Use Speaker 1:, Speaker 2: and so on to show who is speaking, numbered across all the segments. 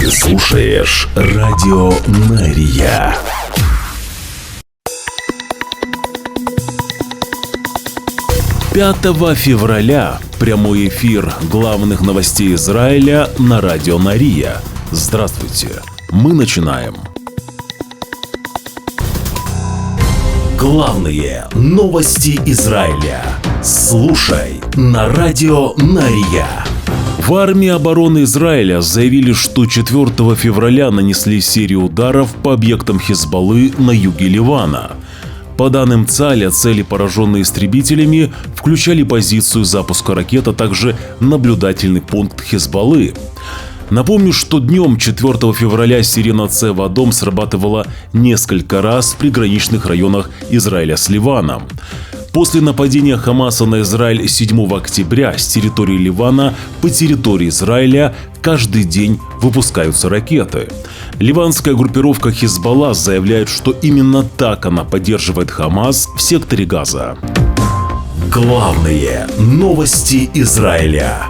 Speaker 1: Ты слушаешь Радио Мария. «5 февраля» прямой эфир главных новостей Израиля на Радио Мария. Здравствуйте, мы начинаем. Главные новости Израиля. Слушай на Радио Мария. В армии обороны Израиля заявили, что 4 февраля нанесли серию ударов по объектам Хизбаллы на юге Ливана. По данным ЦАЛЯ, цели, пораженные истребителями, включали позицию запуска ракет, а также наблюдательный пункт Хизбаллы. Напомню, что днем 4 февраля сирена Цевадом срабатывала несколько раз в приграничных районах Израиля с Ливаном. После нападения Хамаса на Израиль 7 октября с территории Ливана по территории Израиля каждый день выпускаются ракеты. Ливанская группировка Хизбалла заявляет, что именно так она поддерживает Хамас в секторе Газа. Главные новости Израиля.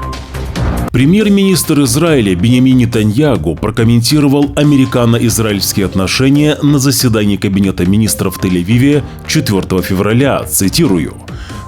Speaker 1: Премьер-министр Израиля Биньямин Нетаньяху прокомментировал американо-израильские отношения на заседании Кабинета министров в Тель-Авиве 4 февраля, цитирую: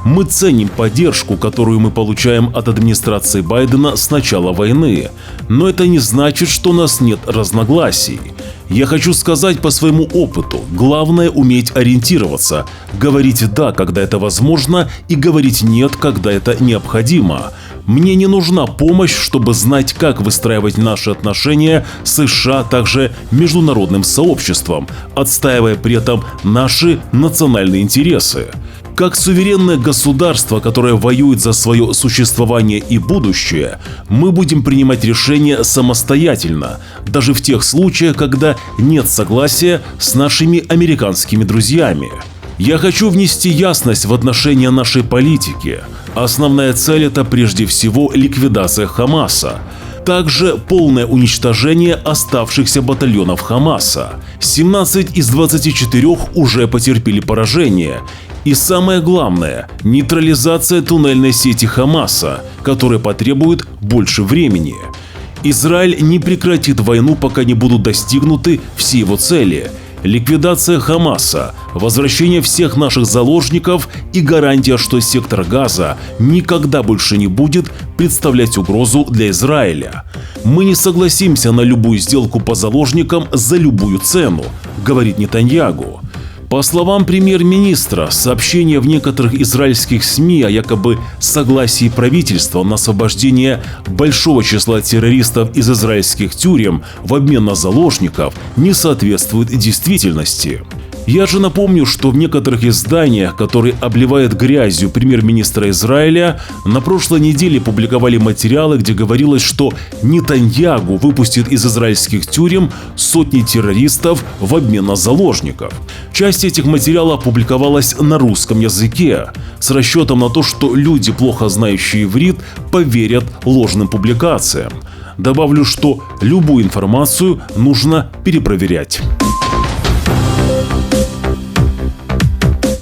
Speaker 1: «Мы ценим поддержку, которую мы получаем от администрации Байдена с начала войны, но это не значит, что у нас нет разногласий. Я хочу сказать по своему опыту, главное уметь ориентироваться, говорить «да», когда это возможно, и говорить «нет», когда это необходимо. Мне не нужна помощь, чтобы знать, как выстраивать наши отношения с США, а также международным сообществом, отстаивая при этом наши национальные интересы. Как суверенное государство, которое воюет за свое существование и будущее, мы будем принимать решения самостоятельно, даже в тех случаях, когда нет согласия с нашими американскими друзьями. Я хочу внести ясность в отношения нашей политики. Основная цель – это прежде всего ликвидация Хамаса. Также полное уничтожение оставшихся батальонов Хамаса. 17 из 24 уже потерпели поражение. И самое главное – нейтрализация туннельной сети Хамаса, которая потребует больше времени. Израиль не прекратит войну, пока не будут достигнуты все его цели. Ликвидация Хамаса, возвращение всех наших заложников и гарантия, что сектор Газа никогда больше не будет представлять угрозу для Израиля. Мы не согласимся на любую сделку по заложникам за любую цену, говорит Нетаньяху. По словам премьер-министра, сообщения в некоторых израильских СМИ о якобы согласии правительства на освобождение большого числа террористов из израильских тюрем в обмен на заложников не соответствуют действительности. Я же напомню, что в некоторых изданиях, которые обливают грязью премьер-министра Израиля, на прошлой неделе публиковали материалы, где говорилось, что Нетаньяху выпустит из израильских тюрем сотни террористов в обмен на заложников. Часть этих материалов публиковалась на русском языке, с расчетом на то, что люди, плохо знающие иврит, поверят ложным публикациям. Добавлю, что любую информацию нужно перепроверять.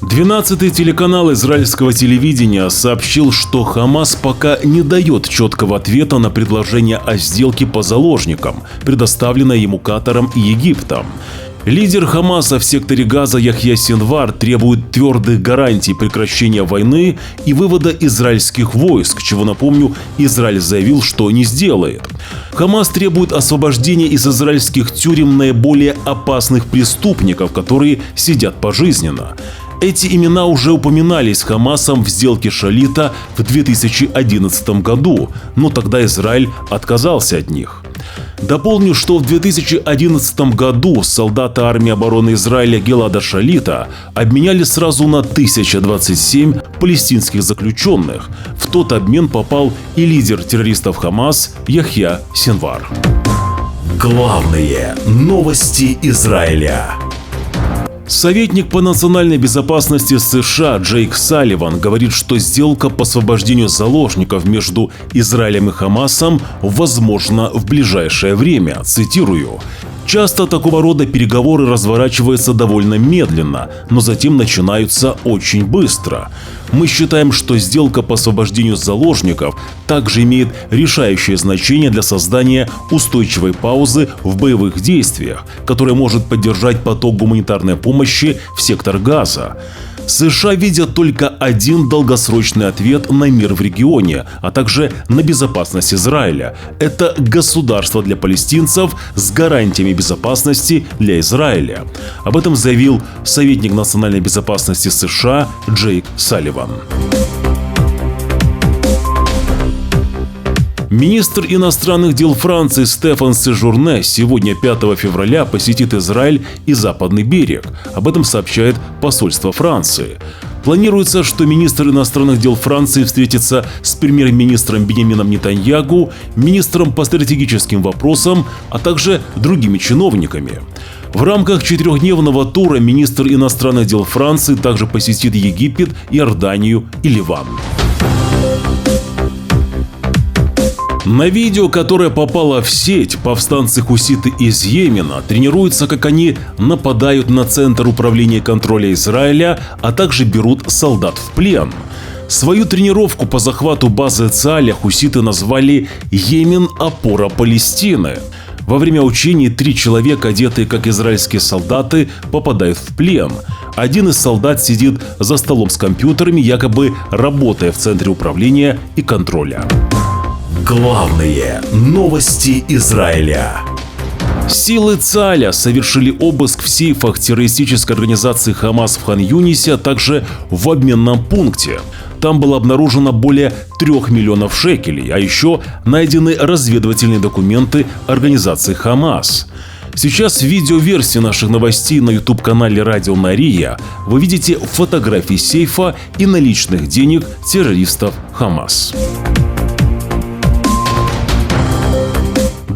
Speaker 1: 12-й телеканал израильского телевидения сообщил, что Хамас пока не дает четкого ответа на предложение о сделке по заложникам, предоставленное ему Катаром и Египтом. Лидер Хамаса в секторе Газа Яхья Синвар требует твердых гарантий прекращения войны и вывода израильских войск, чего, напомню, Израиль заявил, что не сделает. Хамас требует освобождения из израильских тюрем наиболее опасных преступников, которые сидят пожизненно. Эти имена уже упоминались Хамасом в сделке Шалита в 2011 году, но тогда Израиль отказался от них. Дополню, что в 2011 году солдаты армии обороны Израиля Гилада Шалита обменяли сразу на 1027 палестинских заключенных. В тот обмен попал и лидер террористов Хамас Яхья Синвар. Главные новости Израиля. Советник по национальной безопасности США Джейк Салливан говорит, что сделка по освобождению заложников между Израилем и Хамасом возможна в ближайшее время. Цитирую: «Часто такого рода переговоры разворачиваются довольно медленно, но затем начинаются очень быстро. Мы считаем, что сделка по освобождению заложников также имеет решающее значение для создания устойчивой паузы в боевых действиях, которая может поддержать поток гуманитарной помощи в сектор Газа. США видят только один долгосрочный ответ на мир в регионе, а также на безопасность Израиля. Это государство для палестинцев с гарантиями безопасности для Израиля. Об этом заявил советник национальной безопасности США Джейк Салливан. Министр иностранных дел Франции Стефан Сежурне сегодня, 5 февраля, посетит Израиль и Западный берег. Об этом сообщает посольство Франции. Планируется, что министр иностранных дел Франции встретится с премьер-министром Биньямином Нетаньягу, министром по стратегическим вопросам, а также другими чиновниками. В рамках 4-дневного тура министр иностранных дел Франции также посетит Египет, Иорданию и Ливан. На видео, которое попало в сеть, повстанцы-хуситы из Йемена тренируются, как они нападают на Центр управления контроля Израиля, а также берут солдат в плен. Свою тренировку по захвату базы Цааля хуситы назвали «Йемен – опора Палестины». Во время учений 3 человека, одетые как израильские солдаты, попадают в плен. Один из солдат сидит за столом с компьютерами, якобы работая в Центре управления и контроля. Главные новости Израиля. Силы Цааля совершили обыск в сейфах террористической организации Хамас в Хан-Юнисе, а также в обменном пункте. Там было обнаружено более 3 миллионов шекелей, а еще найдены разведывательные документы организации Хамас. Сейчас в видеоверсии наших новостей на YouTube-канале Радио Мария вы видите фотографии сейфа и наличных денег террористов Хамас.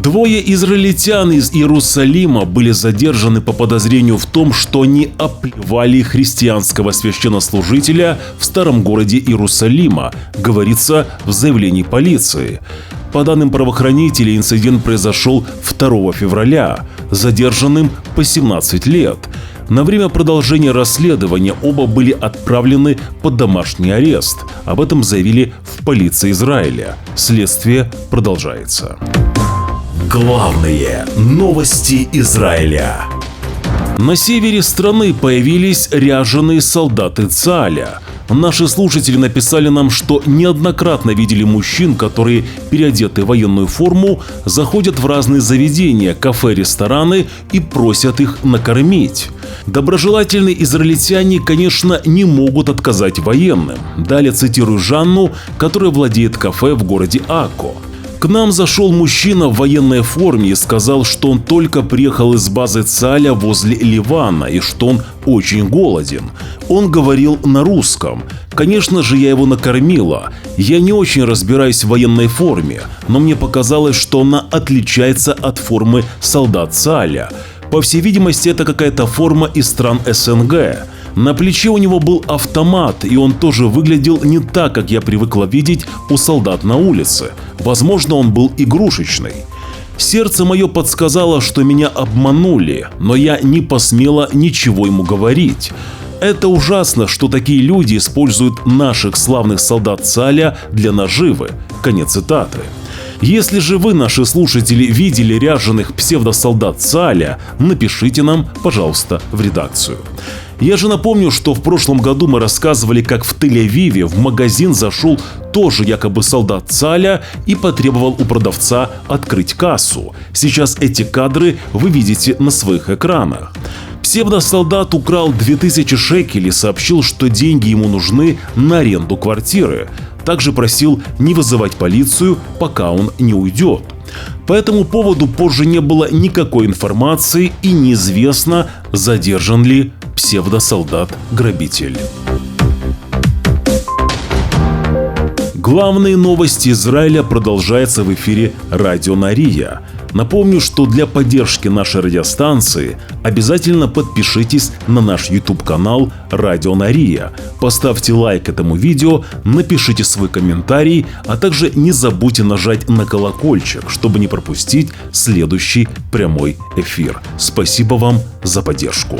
Speaker 1: 2 израильтян из Иерусалима были задержаны по подозрению в том, что они оплевали христианского священнослужителя в старом городе Иерусалима, говорится в заявлении полиции. По данным правоохранителей, инцидент произошел 2 февраля. Задержанным по 17 лет. На время продолжения расследования оба были отправлены под домашний арест. Об этом заявили в полиции Израиля. Следствие продолжается. Главные новости Израиля. На севере страны появились ряженые солдаты Цааля. Наши слушатели написали нам, что неоднократно видели мужчин, которые, переодеты в военную форму, заходят в разные заведения, кафе, рестораны и просят их накормить. Доброжелательные израильтяне, конечно, не могут отказать военным. Далее цитирую Жанну, которая владеет кафе в городе Акко. К нам зашел мужчина в военной форме и сказал, что он только приехал из базы Цааля возле Ливана и что он очень голоден. Он говорил на русском. Конечно же, я его накормила. Я не очень разбираюсь в военной форме, но мне показалось, что она отличается от формы солдат Цааля. По всей видимости, это какая-то форма из стран СНГ. На плече у него был автомат, и он тоже выглядел не так, как я привыкла видеть у солдат на улице. Возможно, он был игрушечный. Сердце мое подсказало, что меня обманули, но я не посмела ничего ему говорить. Это ужасно, что такие люди используют наших славных солдат Цааля для наживы. Конец цитаты. Если же вы, наши слушатели, видели ряженых псевдосолдат Цааля, напишите нам, пожалуйста, в редакцию. Я же напомню, что в прошлом году мы рассказывали, как в Тель-Авиве в магазин зашел тоже якобы солдат Цааля и потребовал у продавца открыть кассу. Сейчас эти кадры вы видите на своих экранах. Псевдосолдат украл 2000 шекелей и сообщил, что деньги ему нужны на аренду квартиры. Также просил не вызывать полицию, пока он не уйдет. По этому поводу позже не было никакой информации и неизвестно, задержан ли псевдосолдат-грабитель. Главные новости Израиля продолжаются в эфире Радио Мария. Напомню, что для поддержки нашей радиостанции обязательно подпишитесь на наш YouTube-канал Радио Мария, поставьте лайк этому видео, напишите свой комментарий, а также не забудьте нажать на колокольчик, чтобы не пропустить следующий прямой эфир. Спасибо вам за поддержку.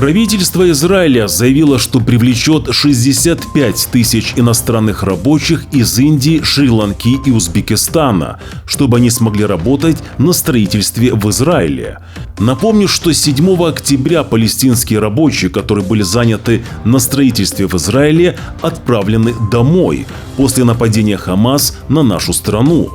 Speaker 1: Правительство Израиля заявило, что привлечет 65 тысяч иностранных рабочих из Индии, Шри-Ланки и Узбекистана, чтобы они смогли работать на строительстве в Израиле. Напомню, что 7 октября палестинские рабочие, которые были заняты на строительстве в Израиле, отправлены домой после нападения Хамас на нашу страну.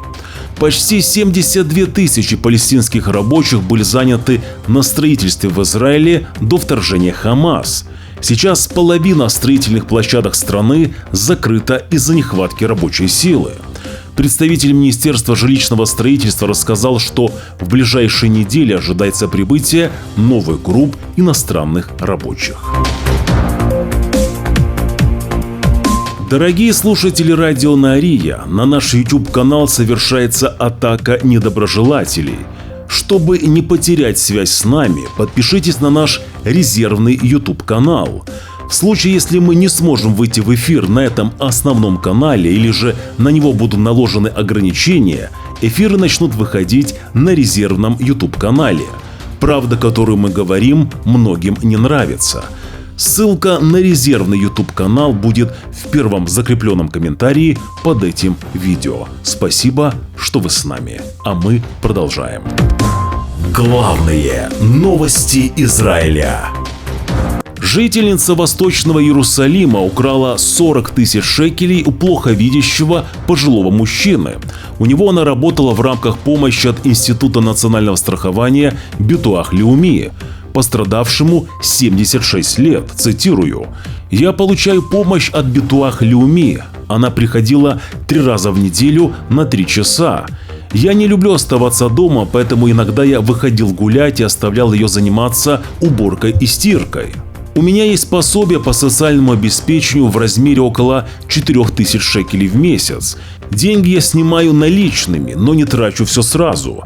Speaker 1: Почти 72 тысячи палестинских рабочих были заняты на строительстве в Израиле до вторжения Хамас. Сейчас половина строительных площадок страны закрыта из-за нехватки рабочей силы. Представитель Министерства жилищного строительства рассказал, что в ближайшие недели ожидается прибытие новых групп иностранных рабочих. Дорогие слушатели радио Нария, на наш YouTube-канал совершается атака недоброжелателей. Чтобы не потерять связь с нами, подпишитесь на наш резервный YouTube-канал. В случае, если мы не сможем выйти в эфир на этом основном канале или же на него будут наложены ограничения, эфиры начнут выходить на резервном YouTube-канале. Правда, которую мы говорим, многим не нравится. Ссылка на резервный YouTube-канал будет в первом закрепленном комментарии под этим видео. Спасибо, что вы с нами, а мы продолжаем. Главные новости Израиля. Жительница Восточного Иерусалима украла 40 тысяч шекелей у плохо видящего пожилого мужчины. У него она работала в рамках помощи от Института национального страхования Битуах Леуми. Пострадавшему 76 лет, цитирую: «Я получаю помощь от Битуах Леуми. Она приходила 3 раза в неделю на 3 часа. Я не люблю оставаться дома, поэтому иногда я выходил гулять и оставлял ее заниматься уборкой и стиркой. У меня есть пособие по социальному обеспечению в размере около 4000 шекелей в месяц. Деньги я снимаю наличными, но не трачу все сразу.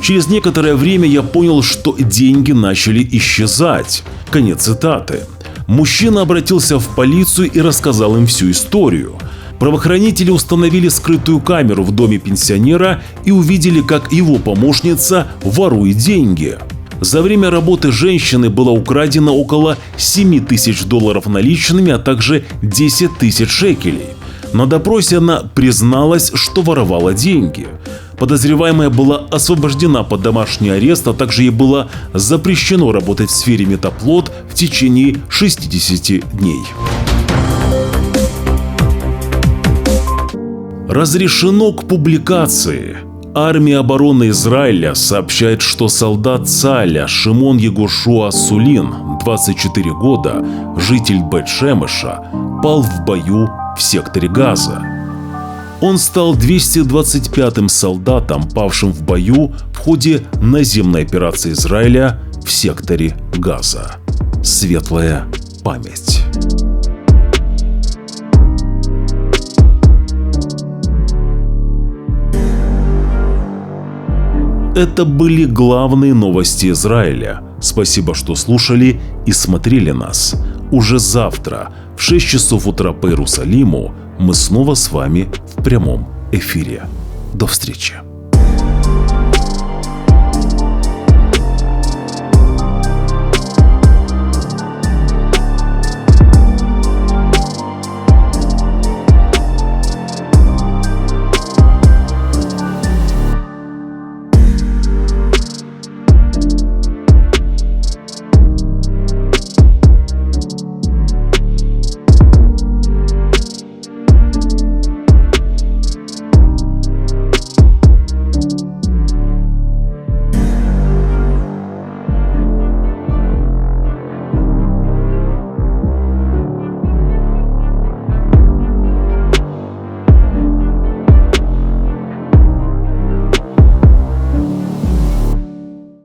Speaker 1: Через некоторое время я понял, что деньги начали исчезать». Конец цитаты. Мужчина обратился в полицию и рассказал им всю историю. Правоохранители установили скрытую камеру в доме пенсионера и увидели, как его помощница ворует деньги. За время работы женщины было украдено около 7 тысяч долларов наличными, а также 10 тысяч шекелей. На допросе она призналась, что воровала деньги. Подозреваемая была освобождена под домашний арест, а также ей было запрещено работать в сфере Метаплот в течение 60 дней. Разрешено к публикации. Армия обороны Израиля сообщает, что солдат Цааля Шимон Егошуа Сулин, 24 года, житель Бет-Шемеша, пал в бою в секторе Газа. Он стал 225-м солдатом, павшим в бою в ходе наземной операции Израиля в секторе Газа. Светлая память. Это были главные новости Израиля. Спасибо, что слушали и смотрели нас. Уже завтра в 6 часов утра по Иерусалиму мы снова с вами в прямом эфире. До встречи.